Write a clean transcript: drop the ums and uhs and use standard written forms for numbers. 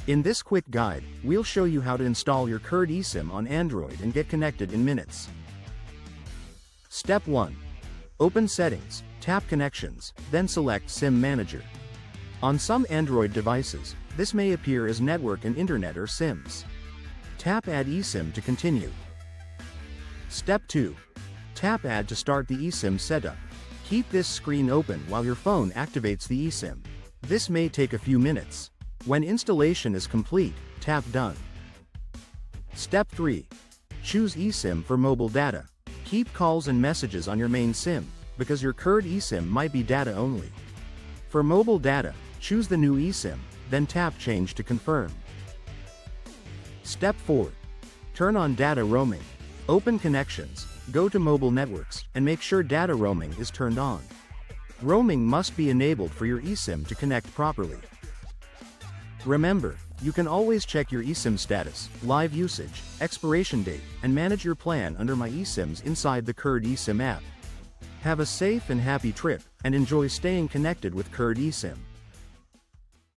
In this quick guide, we'll show you how to install your Kurd eSIM on Android and get connected in minutes. Step 1. Open Settings, tap Connections, then select SIM Manager. On some Android devices, this may appear as Network and Internet or SIMs. Tap Add eSIM to continue. Step 2. Tap Add to start the eSIM setup. Keep this screen open while your phone activates the eSIM. This may take a few minutes. When installation is complete, tap Done. Step 3. Choose eSIM for mobile data. Keep calls and messages on your main SIM, because your Kurd eSIM might be data only. For mobile data, choose the new eSIM, then tap Change to confirm. Step 4. Turn on data roaming. Open Connections, go to Mobile Networks, and make sure data roaming is turned on. Roaming must be enabled for your eSIM to connect properly. Remember, you can always check your eSIM status, live usage, expiration date, and manage your plan under My eSIMs inside the Kurd eSIM app. Have a safe and happy trip, and enjoy staying connected with Kurd eSIM.